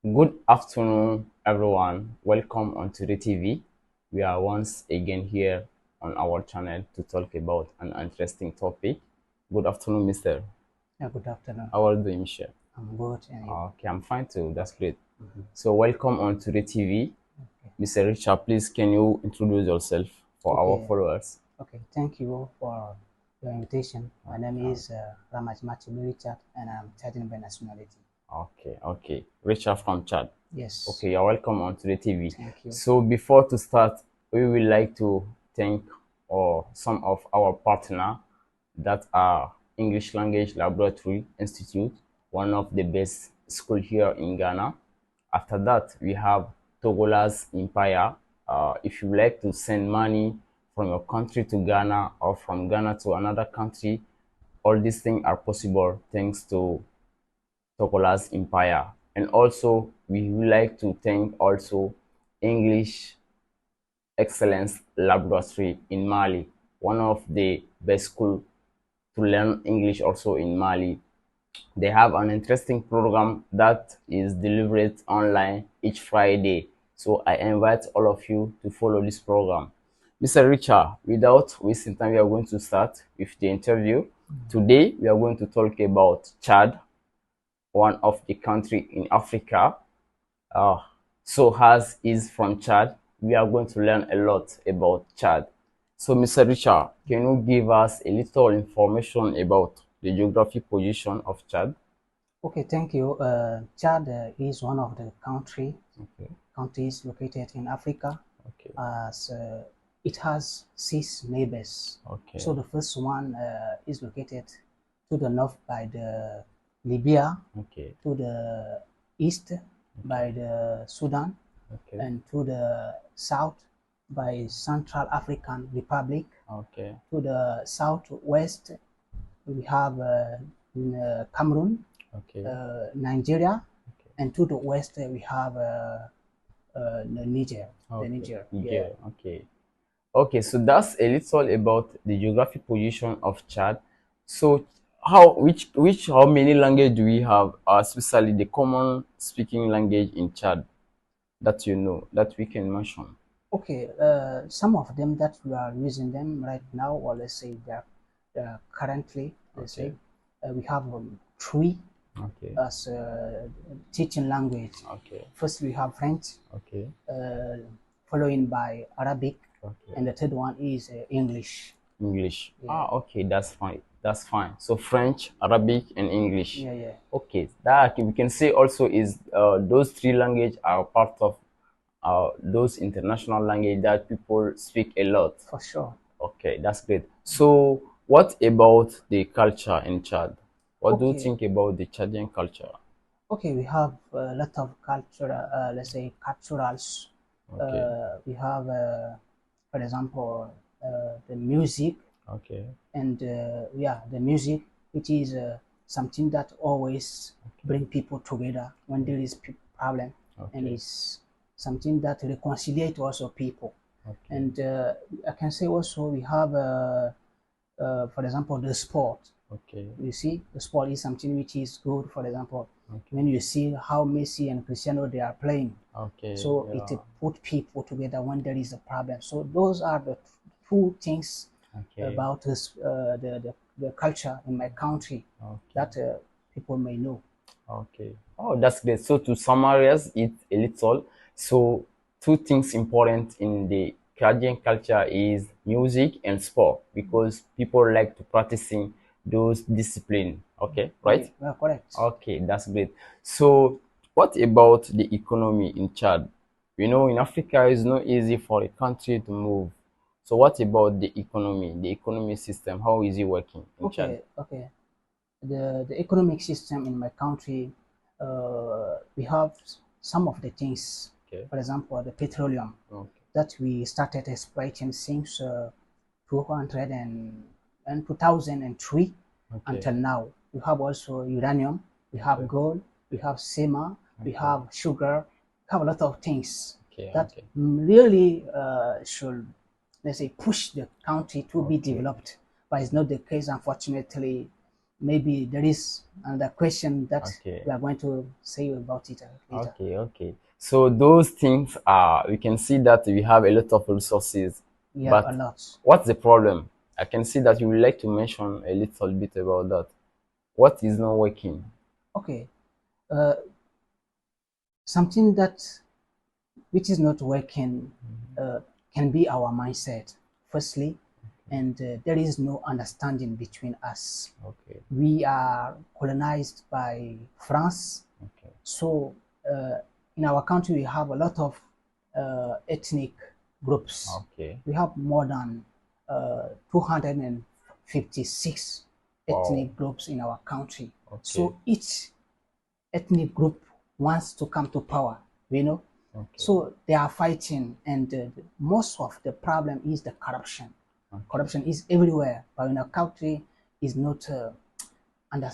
Good afternoon, everyone. Welcome on TOURÉ TV. We are once again here on our channel to talk about an interesting topic. Good afternoon, Mister. Yeah, good afternoon. How are you doing, Michelle? I'm good, and you? Okay, I'm fine too. That's Okay. great. So, welcome on TOURÉ TV. Mr. Richard, please can you introduce yourself for our Okay. followers? Okay. Thank you for your invitation. My name is Ramaj Machibi Richard, and I'm Chadian by nationality. Okay. Richard from Chad. Yes. Okay, you're welcome on TOURÉ TV. Thank you. So before to start, we would like to thank some of our partner that are English Language Laboratory Institute, one of the best school here in Ghana. After that, we have Togola's Empire. If you like to send money from your country to Ghana or from Ghana to another country, all these things are possible thanks to Tokola's Empire. And also, we would like to thank also English Excellence Laboratory in Mali, one of the best school to learn English also in Mali. They have an interesting program that is delivered online each Friday. So I invite all of you to follow this program. Mr. Richard, without wasting time, we are going to start with the interview. Today, we are going to talk about Chad, one of the country in Africa. Uh, so as is from Chad, we are going to learn a lot about Chad. So Mr. Richard, can you give us a little information about the geographic position of Chad? Okay. Thank you. Chad is one of the Okay, countries located in Africa. okay, As it has 6 neighbors. okay, So the first one is located to the north by the Libya, okay, to the east by the Sudan, okay, and to the south by Central African Republic. okay, To the southwest we have Cameroon, okay, Nigeria, okay, and to the west we have the Niger. The okay, Niger, yeah. yeah, okay. Okay, so that's a little about the geographic position of Chad. So how many language do we have, especially the common speaking language in Chad that you know that we can mention? Okay, some of them that we are using them right now, or let's say they're currently, let's say, Okay, we have three okay, as teaching language. okay, First, we have French, okay, uh, following by Arabic, okay. and the third one is English. English. Yeah, Okay, that's fine. That's fine. So French, Arabic, and English. yeah, yeah, Okay, that we can say also is those three language are part of those international language that people speak a lot. for sure. Okay, that's great. So, what about the culture in Chad? What do you Okay, think about the Chadian culture? okay, we have a lot of cultural, let's say, culturals. Okay, We have, for example, the music. okay, And yeah, the music, which is something that always okay, bring people together when there is problem, and okay, it's something that reconciliate also people. okay, And I can say also we have for example, the sport. okay, You see, the sport is something which is good. For example, okay, when you see how Messi and Cristiano they are playing, okay, so it yeah, put people together when there is a problem. So those are the two things okay, about this, the culture in my country okay. that people may know. Okay. Oh, that's great. So to summarize it a little, so two things important in the Canadian culture is music and sport because people like to practicing those discipline. Okay, Yeah, right? well, correct. Okay, that's great. So what about the economy in Chad? You know, in Africa, it's not easy for a country to move. So what about the economy, the economy system? How is it working in Chad? Okay. The economic system in my country, we have some of the things. Okay. For example, the petroleum Okay. that we started exploiting since 200 and 2003 Okay. until now. We have also uranium, we have Okay. gold, we have sema, we Okay. have sugar, we have a lot of things Okay. that Okay. really should, let's say, push the country to be Okay. developed. But it's not the case, unfortunately. maybe there is another question that Okay. we are going to say about it later. Okay, okay. So those things are, we can see that we have a lot of resources, We have a but lot. what's the problem? I can see that you would like to mention a little bit about that. What is not working? Okay, uh, something that which is not working can be our mindset, firstly, and there is no understanding between us. Okay, We are colonized by France, okay, so uh, in our country we have a lot of ethnic groups. okay. We have more than 256 Wow. ethnic groups in our country. Okay, So each ethnic group wants to come to power, you know. okay, So they are fighting, and most of the problem is the corruption. okay, Corruption is everywhere, but in our country is not under,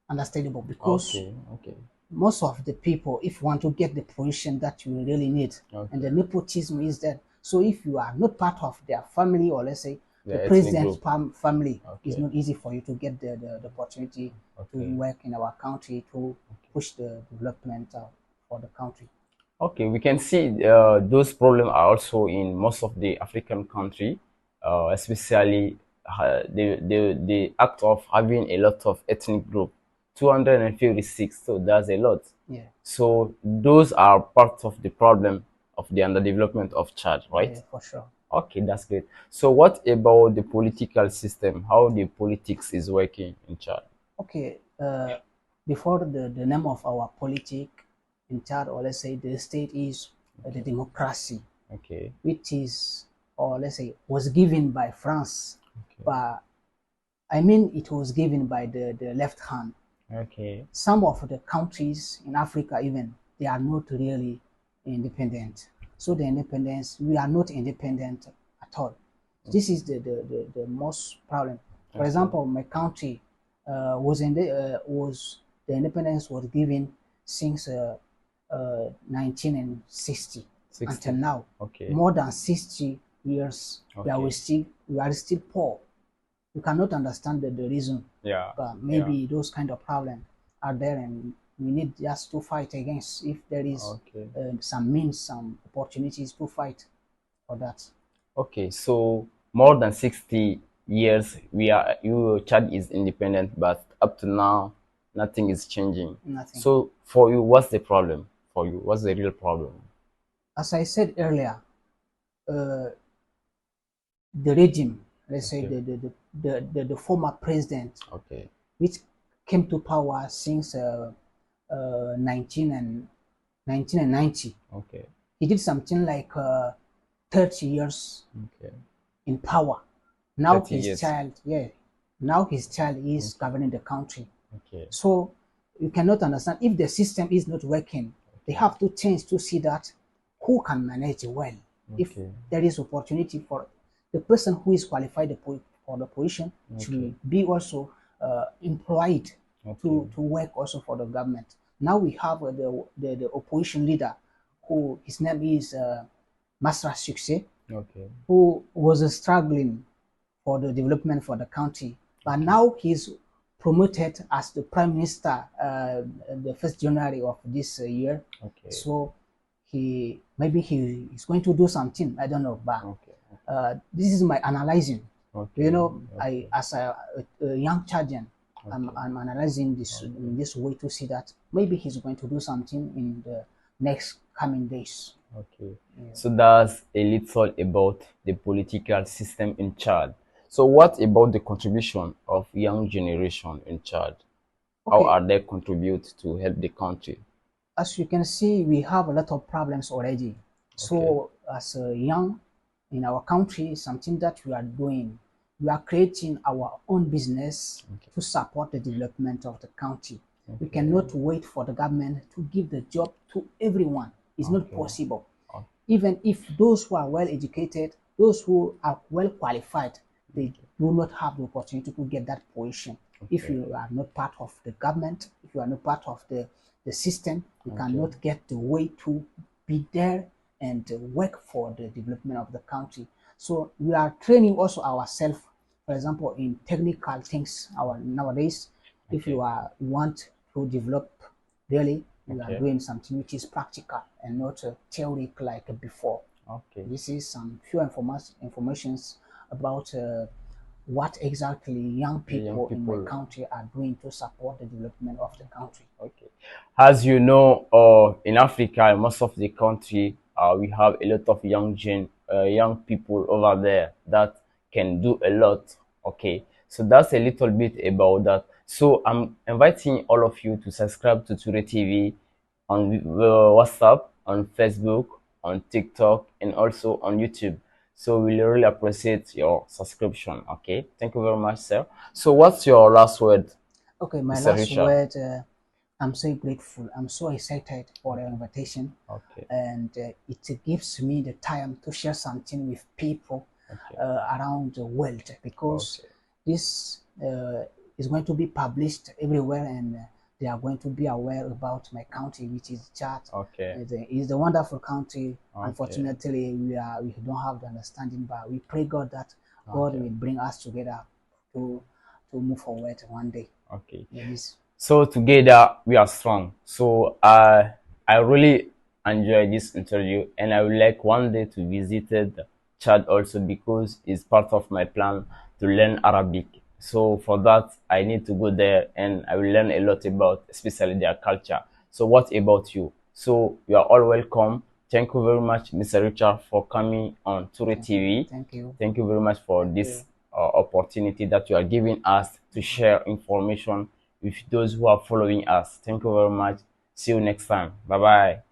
understandable because okay, okay, most of the people, if you want to get the position that you really need, and okay. the nepotism is there. So if you are not part of their family, or let's say the The ethnic president's group. family, it's Okay, not easy for you to get the opportunity to okay, work in our country to push the development for the country. okay. We can see those problems are also in most of the African country, especially the act of having a lot of ethnic group, 256. So that's a lot. Yeah, So those are part of the problem of the underdevelopment of Chad, right? yeah, for sure. Okay, that's great. So what about the political system? How the politics is working in Chad? Okay, before the name of our politic in Chad, or let's say the state is the Okay, democracy, okay, which is, or let's say, was given by France, okay, but I mean it was given by the left hand. okay, Some of the countries in Africa, even, they are not really independent. So the independence, we are not independent at all. This is the most problem. For okay. example, my country was the independence was given since 1960 until 60. now. Okay, More than 60 years, okay. we are still poor. You cannot understand the reason, Yeah, but yeah. maybe those kind of problems are there, and we need just to fight against, if there is Okay. some means, some opportunities to fight for that. Okay, so more than 60 years Chad is independent, but up to now nothing is changing. Nothing. So for you, what's the problem? For you, what's the real problem? As I said earlier, uh, the regime, let's say Okay, the former president, okay, which came to power since 19 and 1990, okay, he did something like 30 years okay. in power. Now 30 his years. child, yeah, now his child is Okay, governing the country. okay, So you cannot understand, if the system is not working, they okay, have to change to see that who can manage well. If okay, there is opportunity for the person who is qualified for the position, okay, should be also employed okay, to work also for the government. Now we have the opposition leader, who his name is Masra Success, okay, who was struggling for the development for the country. But okay, now he's promoted as the prime minister the 1st January of this year. okay, So he maybe he is going to do something. I don't know, but okay, this is my analyzing. You okay, know, I okay, as a young Chadian, okay, I'm analyzing this okay. in this way to see that maybe he's going to do something in the next coming days. Okay, Yeah. so that's a little about the political system in Chad. So what about the contribution of young generation in Chad? How Okay, are they contribute to help the country? as you can see, we have a lot of problems already. Okay, So, as a young in our country, something that we are doing, we are creating our own business okay, to support the development of the country. We okay, cannot wait for the government to give the job to everyone. It's not okay, possible. o- Even if those who are well educated, those who are well qualified, they do not have the opportunity to get that position. If okay, you are not part of the government, if you are not part of the system, you okay, cannot get the way to be there and work for the development of the country. So we are training also ourselves, for example, in technical things. Our nowadays If Okay. you want to develop, really, you are Okay. doing something which is practical and not theoretic like before. Okay. This is some few informations about what exactly young The young people in my people. country are doing to support the development of the country. Okay. As you know, in Africa, in most of the country, we have a lot of young people over there that can do a lot. Okay. So that's a little bit about that. So I'm inviting all of you to subscribe to TOURÉ TV on WhatsApp, on Facebook, on TikTok, and also on YouTube. So we really appreciate your subscription. Okay. Thank you very much, sir. So what's your last word, Okay, my Mr. last Richard? word. I'm so grateful. I'm so excited for the invitation, Okay. and it gives me the time to share something with people Okay. around the world, because Okay. this is going to be published everywhere, and they are going to be aware about my country, which is Chad. Okay. It's a wonderful country. Okay. Unfortunately, we don't have the understanding, but we pray God that God Okay. will bring us together to to move forward one day. Okay. Yeah, this So together we are strong. So I really enjoy this interview, and I would like one day to visit Chad also, because it's part of my plan to learn Arabic. So for that I need to go there, and I will learn a lot about especially their culture. So what about you? So you are all welcome. Thank you very much, Mr. Richard, for coming on TOURÉ thank you, TV. thank you, Thank you very much for thank you. this opportunity that you are giving us to share information with those who are following us. Thank you very much. See you next time. Bye bye.